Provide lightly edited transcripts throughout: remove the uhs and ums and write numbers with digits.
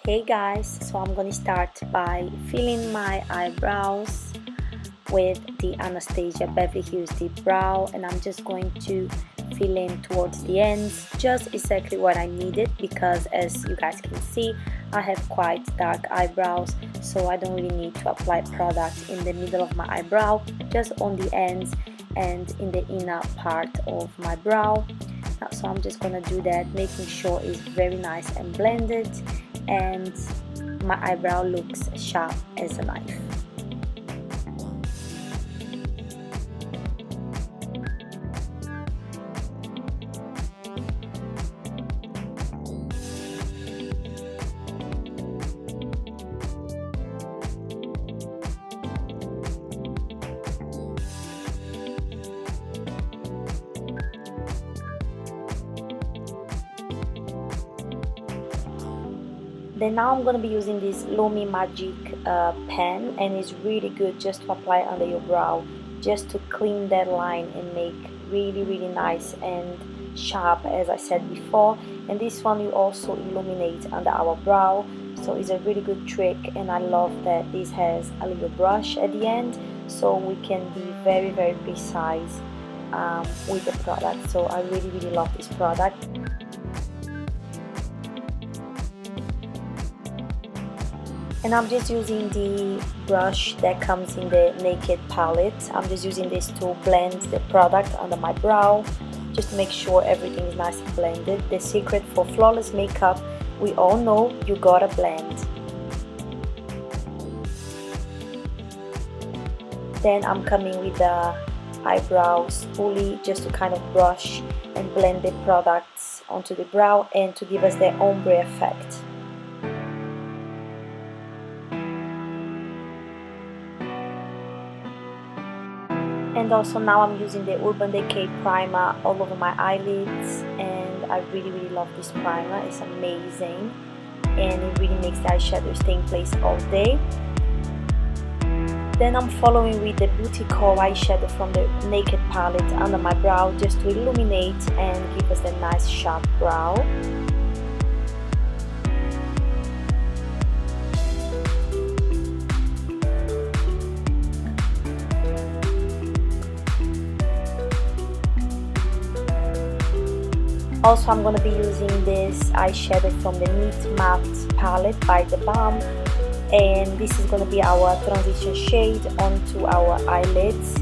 Hey guys, so I'm gonna start by filling my eyebrows with the Anastasia Beverly Hills Deep Brow, and I'm just going to fill in towards the ends just exactly what I needed, because as you guys can see I have quite dark eyebrows, so I don't really need to apply product in the middle of my eyebrow, just on the ends and in the inner part of my brow. So I'm just gonna do that, making sure it's very nice and blended and my eyebrow looks sharp as a knife. Then now I'm going to be using this Lumi magique pen, and it's really good just to apply under your brow, just to clean that line and make really nice and sharp, as I said before. And this one you also illuminate under our brow, so it's a really good trick. And I love that this has a little brush at the end, so we can be very precise with the product. So I really love this product. And I'm just using the brush that comes in the Naked palette. I'm just using this to blend the product under my brow, just to make sure everything is nice and blended. The secret for flawless makeup, we all know, you gotta blend. Then I'm coming with the eyebrow spoolie just to kind of brush and blend the products onto the brow and to give us the ombre effect. And also now I'm using the Urban Decay primer all over my eyelids, and I really love this primer. It's amazing and it really makes the eyeshadow stay in place all day. Then I'm following with the Beauty Core eyeshadow from the Naked palette under my brow, just to illuminate and give us a nice sharp brow. Also, I'm going to be using this eyeshadow from the Neat Matte palette by the Balm, and this is going to be our transition shade onto our eyelids.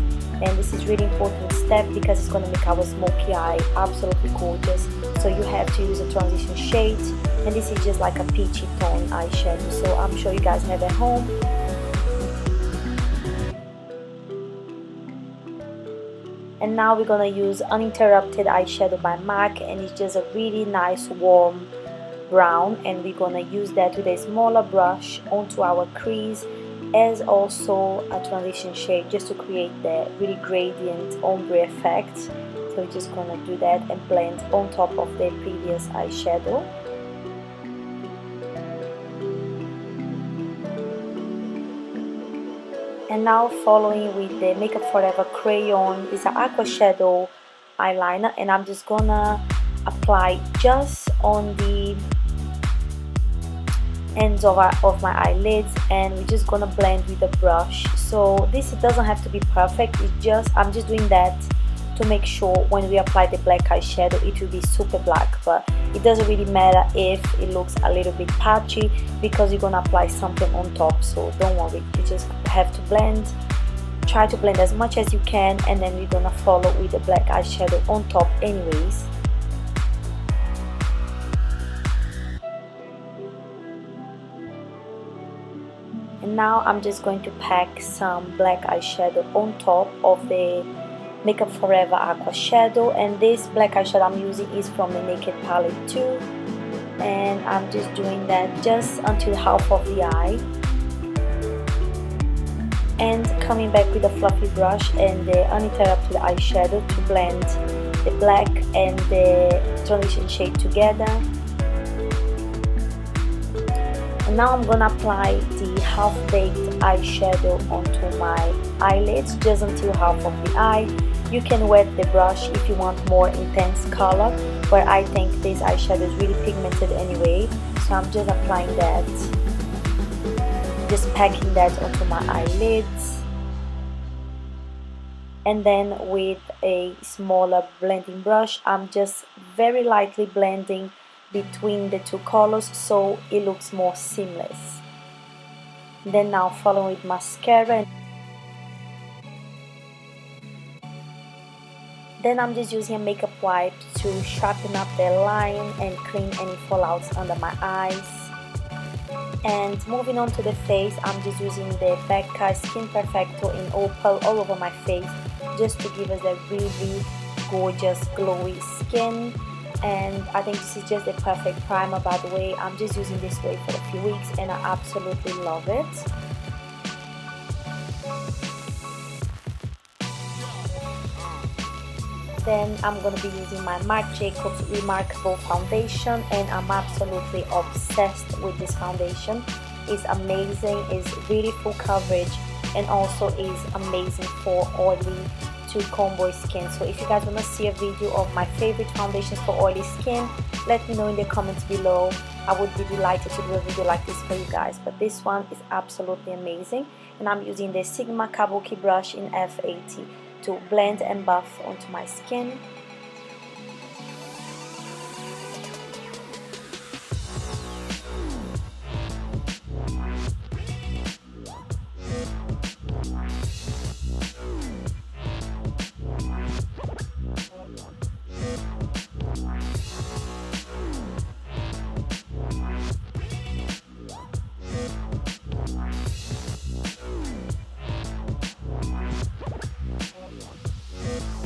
And this is really important step because it's going to make our smoky eye absolutely gorgeous. So you have to use a transition shade, and this is just like a peachy tone eyeshadow, so I'm sure you guys have at home. And now we're gonna use Uninterrupted eyeshadow by MAC, and it's just a really nice warm brown, and we're gonna use that with a smaller brush onto our crease as also a transition shade, just to create the really gradient ombre effect. So we're just gonna do that and blend on top of the previous eyeshadow. And now following with the Makeup Forever crayon is an aqua shadow eyeliner, and I'm just gonna apply just on the ends of my eyelids, and we're just gonna blend with a brush. So this doesn't have to be perfect, I'm just doing that to make sure when we apply the black eyeshadow it will be super black, but it doesn't really matter if it looks a little bit patchy because you're gonna apply something on top. So don't worry, you just have to blend, try to blend as much as you can, and then we're gonna follow with the black eyeshadow on top anyways. And now I'm just going to pack some black eyeshadow on top of the Makeup Forever aqua shadow, and this black eyeshadow I'm using is from the Naked palette too, and I'm just doing that just until half of the eye, and coming back with a fluffy brush and the Uninterrupted eyeshadow to blend the black and the transition shade together. And now I'm gonna apply the half-baked eyeshadow onto my eyelids just until half of the eye. You can wet the brush if you want more intense color, but I think this eyeshadow is really pigmented anyway, So I'm just applying that, just packing that onto my eyelids, and then with a smaller blending brush I'm just very lightly blending between the two colors so it looks more seamless. Then now follow with mascara. Then I'm just using a makeup wipe to sharpen up the line and clean any fallouts under my eyes. And moving on to the face, I'm just using the Becca Skin Perfector in Opal all over my face just to give us a really gorgeous glowy skin. And I think this is just the perfect primer, by the way. I'm just using this way for a few weeks and I absolutely love it. Then I'm going to be using my Marc Jacobs Remarkable Foundation, and I'm absolutely obsessed with this foundation. It's amazing, it's really full coverage, and also is amazing for oily to combo skin. So if you guys want to see a video of my favorite foundations for oily skin, let me know in the comments below. I would be delighted to do a video like this for you guys, but this one is absolutely amazing. And I'm using the Sigma Kabuki brush in F80 to blend and buff onto my skin.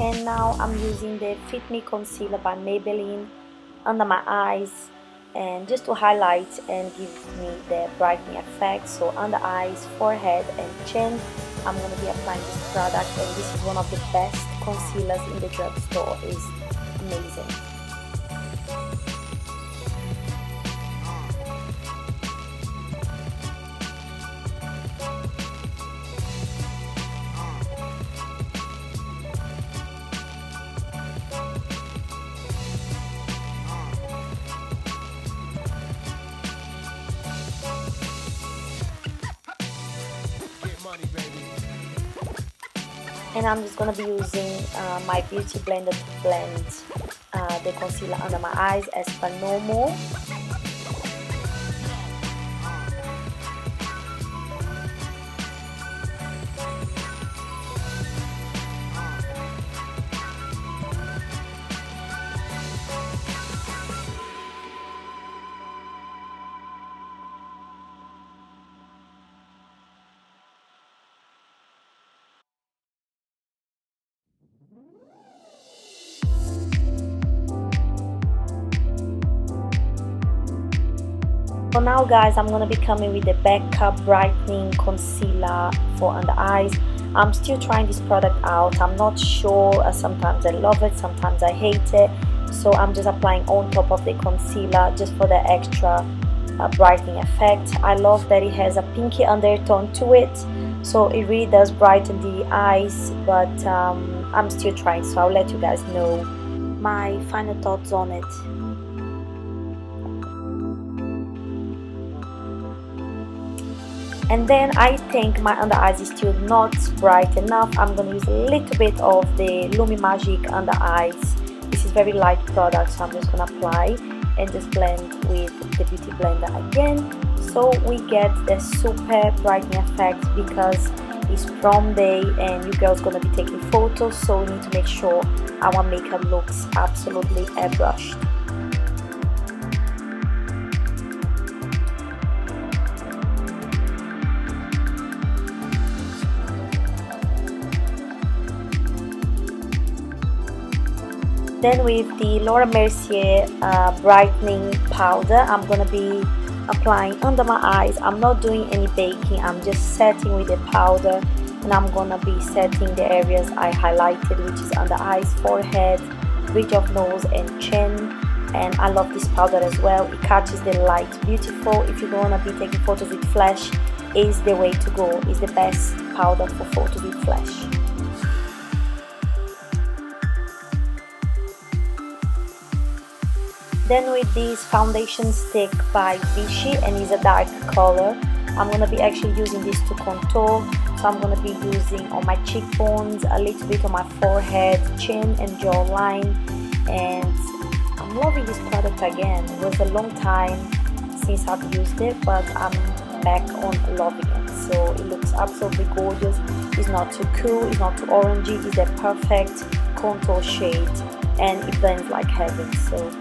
And now I'm using the Fit Me Concealer by Maybelline under my eyes, and just to highlight and give me the brightening effect. So under eyes, forehead and chin, I'm going to be applying this product, and this is one of the best concealers in the drugstore. It's amazing. And I'm just going to be using my beauty blender to blend the concealer under my eyes as per normal. So now guys, I'm going to be coming with the Becca Brightening Concealer for under eyes. I'm still trying this product out. I'm not sure. Sometimes I love it, sometimes I hate it. So I'm just applying on top of the concealer just for the extra brightening effect. I love that it has a pinky undertone to it. So it really does brighten the eyes, but I'm still trying. So I'll let you guys know my final thoughts on it. And then I think my under eyes is still not bright enough. I'm going to use a little bit of the Lumi Magique under eyes. This is very light product, so I'm just going to apply and just blend with the beauty blender again. So we get the super brightening effect because it's prom day and you girls going to be taking photos. So we need to make sure our makeup looks absolutely airbrushed. Then with the Mercier brightening powder, I'm going to be applying under my eyes. I'm not doing any baking, I'm just setting with the powder, and I'm going to be setting the areas I highlighted, which is under eyes, forehead, bridge of nose and chin. And I love this powder as well. It catches the light beautiful. If you're going to be taking photos with flash, is the way to go. It's the best powder for photos with flash. Then with this foundation stick by Vichy, and it's a dark color, I'm gonna be actually using this to contour. So I'm gonna be using on my cheekbones, a little bit on my forehead, chin and jawline. And I'm loving this product again. It was a long time since I've used it, but I'm back on loving it. So it looks absolutely gorgeous. It's not too cool, it's not too orangey, it's a perfect contour shade, and it blends like heaven. So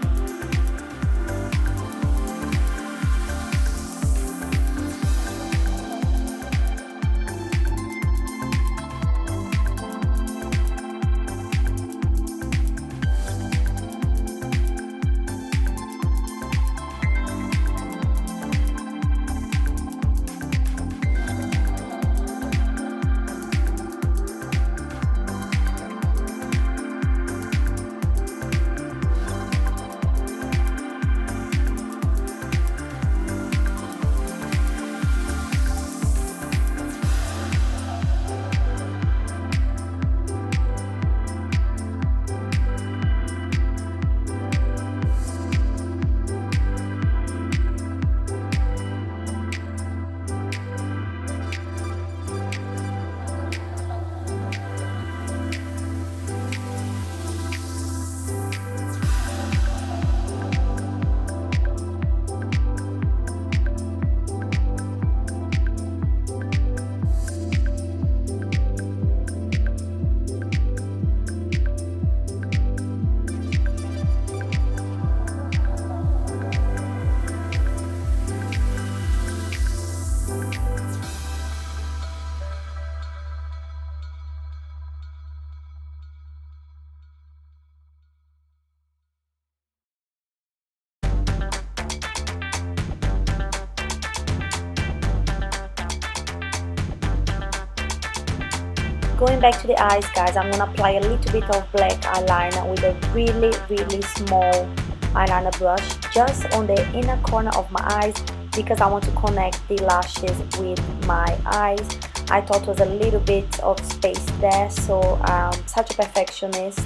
going back to the eyes, guys, I'm gonna apply a little bit of black eyeliner with a really small eyeliner brush just on the inner corner of my eyes, because I want to connect the lashes with my eyes. I thought was a little bit of space there, so such a perfectionist,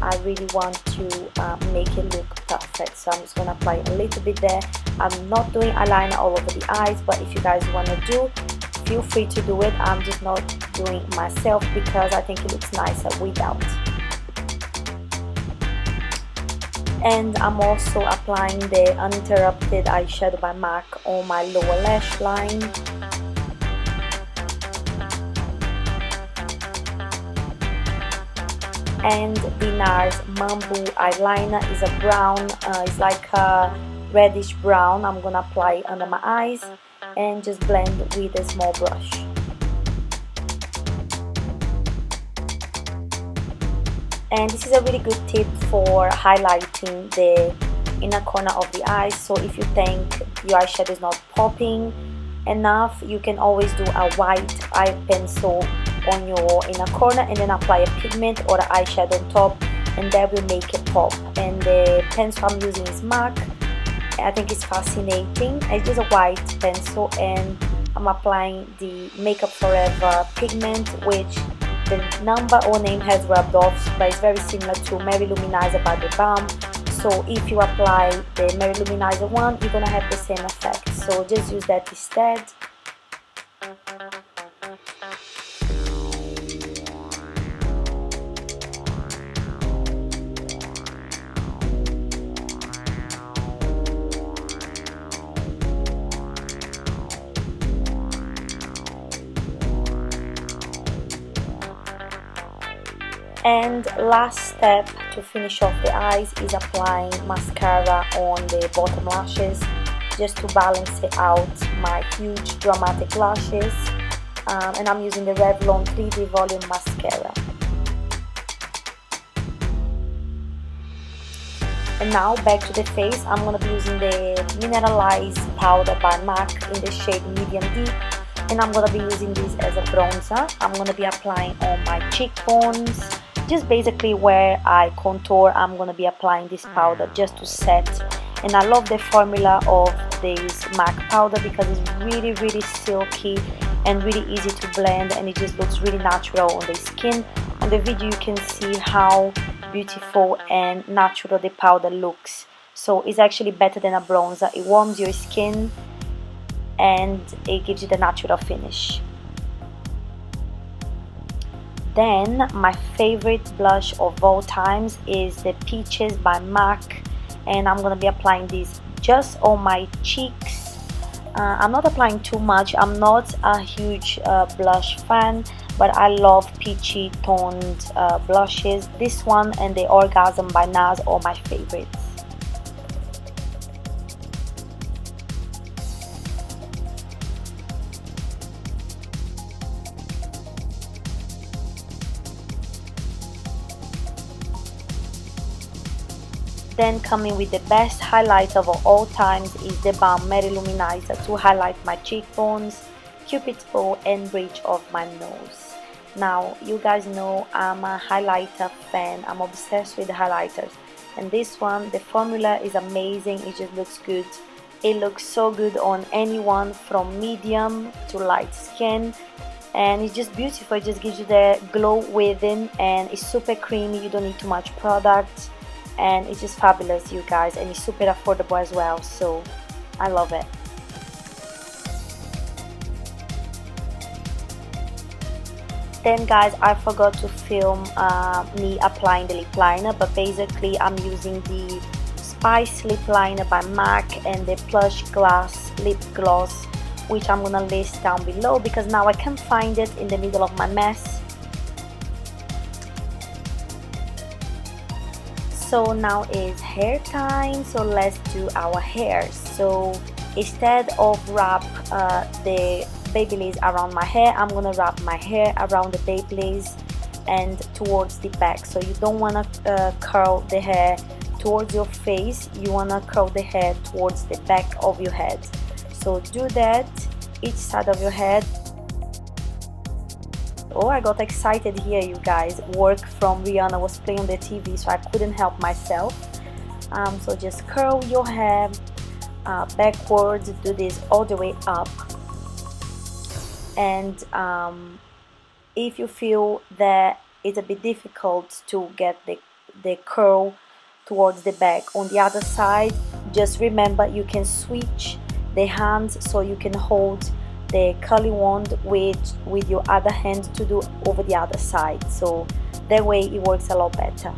I really want to make it look perfect. So I'm just gonna apply a little bit there. I'm not doing eyeliner all over the eyes, but if you guys want to do, feel free to do it. I'm just not doing it myself because I think it looks nicer without. And I'm also applying the Uninterrupted eyeshadow by MAC on my lower lash line. And the NARS Bamboo eyeliner is a brown, it's like a reddish brown. I'm gonna apply it under my eyes and just blend with a small brush. And this is a really good tip for highlighting the inner corner of the eyes. So if you think your eyeshadow is not popping enough, you can always do a white eye pencil on your inner corner and then apply a pigment or an eyeshadow on top, and that will make it pop. And the pencil I'm using is MAC. I think it's fascinating. It's just a white pencil, and I'm applying the Makeup Forever pigment, which the number or name has rubbed off, but it's very similar to Loreal Lumi by the Balm. So if you apply the Loreal Lumi one, you're gonna have the same effect. So just use that instead. And last step to finish off the eyes is applying mascara on the bottom lashes, just to balance it out my huge dramatic lashes. And I'm using the Revlon 3D Volume Mascara. And now back to the face, I'm going to be using the Mineralize powder by MAC in the shade Medium Deep. And I'm going to be using this as a bronzer. I'm going to be applying on my cheekbones, just basically where I contour. I'm going to be applying this powder just to set. And I love the formula of this MAC powder because it's really silky and really easy to blend, and it just looks really natural on the skin. On the video you can see how beautiful and natural the powder looks. so it's actually better than a bronzer. It warms your skin and it gives you the natural finish. Then my favorite blush of all times is the Peaches by MAC, and I'm gonna be applying this just on my cheeks. I'm not applying too much. I'm not a huge blush fan, but I love peachy toned blushes. This one and the Orgasm by NARS are my favorites. Then coming with the best highlight of all times is the Balm Luminizer to highlight my cheekbones, cupid's bow and bridge of my nose. Now you guys know I'm a highlighter fan. I'm obsessed with the highlighters, and this one, the formula is amazing. It just looks good. It looks so good on anyone from medium to light skin, and it's just beautiful. It just gives you the glow within, and it's super creamy. You don't need too much product, and it's just fabulous, you guys, and it's super affordable as well, so I love it. Then guys, I forgot to film me applying the lip liner, but basically I'm using the Spice lip liner by MAC and the Plush Glass lip gloss, which I'm gonna list down below because now I can't find it in the middle of my mess. So now is hair time, so let's do our hair. So instead of wrap the babyliss around my hair, I'm gonna wrap my hair around the babyliss and towards the back. So you don't wanna curl the hair towards your face, you wanna curl the hair towards the back of your head. So do that each side of your head. Oh, I got excited here, you guys. Work from Rihanna was playing on the TV, so I couldn't help myself. So just curl your hair backwards, do this all the way up. And if you feel that it's a bit difficult to get the curl towards the back on the other side, just remember you can switch the hands, so you can hold the curly wand with your other hand to do over the other side, so that way it works a lot better.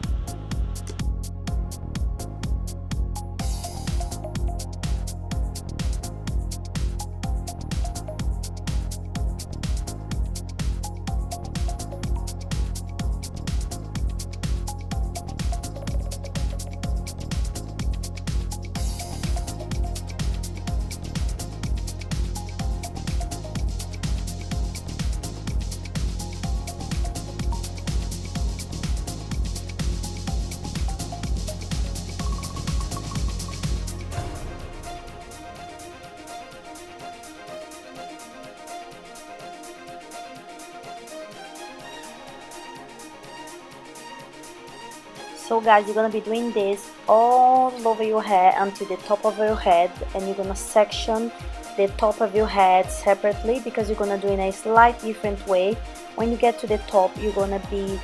So guys, you're gonna be doing this all over your hair until the top of your head, and you're gonna section the top of your head separately because you're gonna do it in a slight different way. When you get to the top, you're gonna be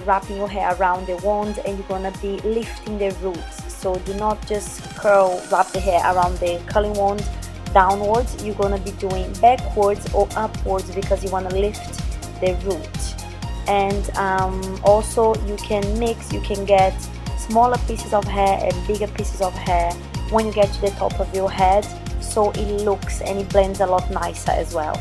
wrapping your hair around the wand, and you're gonna be lifting the roots. So do not just wrap the hair around the curling wand downwards. You're gonna be doing backwards or upwards because you wanna lift the root. And also you can mix, you can get smaller pieces of hair and bigger pieces of hair when you get to the top of your head, so it looks and it blends a lot nicer as well.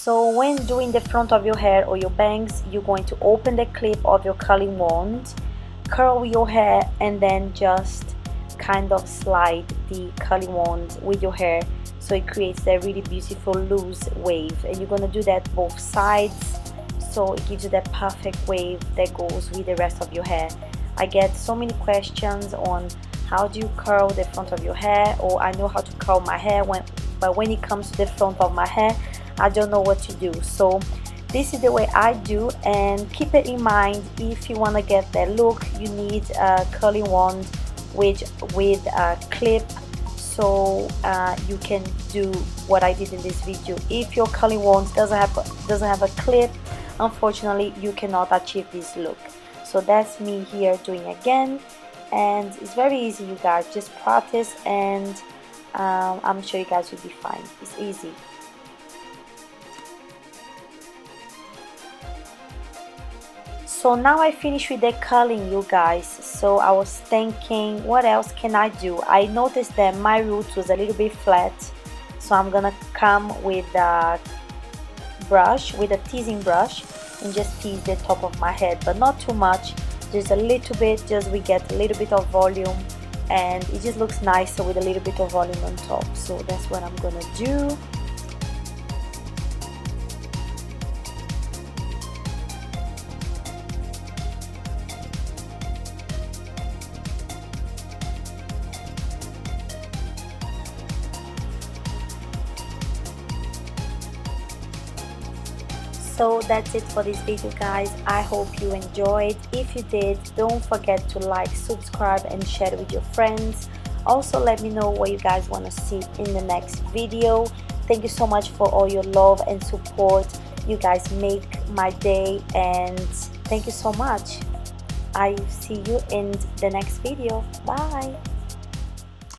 So when doing the front of your hair or your bangs, you're going to open the clip of your curling wand, curl your hair, and then just kind of slide the curling wand with your hair, so it creates that really beautiful loose wave, and you're gonna do that both sides, so it gives you that perfect wave that goes with the rest of your hair. I get so many questions on how do you curl the front of your hair, or I know how to curl my hair, but when it comes to the front of my hair, I don't know what to do. So this is the way I do, and keep it in mind, if you want to get that look, you need a curling wand with a clip, so you can do what I did in this video. If your curling wand doesn't have a clip, unfortunately you cannot achieve this look. So that's me here doing again, and it's very easy, you guys. Just practice, and I'm sure you guys will be fine. It's easy. So now I finished with the curling, you guys. So I was thinking, what else can I do? I noticed that my roots was a little bit flat, so I'm gonna come with a brush, with a teasing brush, and just tease the top of my head, but not too much, just a little bit, just we get a little bit of volume, and it just looks nicer with a little bit of volume on top. So that's what I'm gonna do. So that's it for this video, guys. I hope you enjoyed. If you did, don't forget to like, subscribe, and share it with your friends. Also, let me know what you guys want to see in the next video. Thank you so much for all your love and support. You guys make my day, and thank you so much. I see you in the next video. Bye.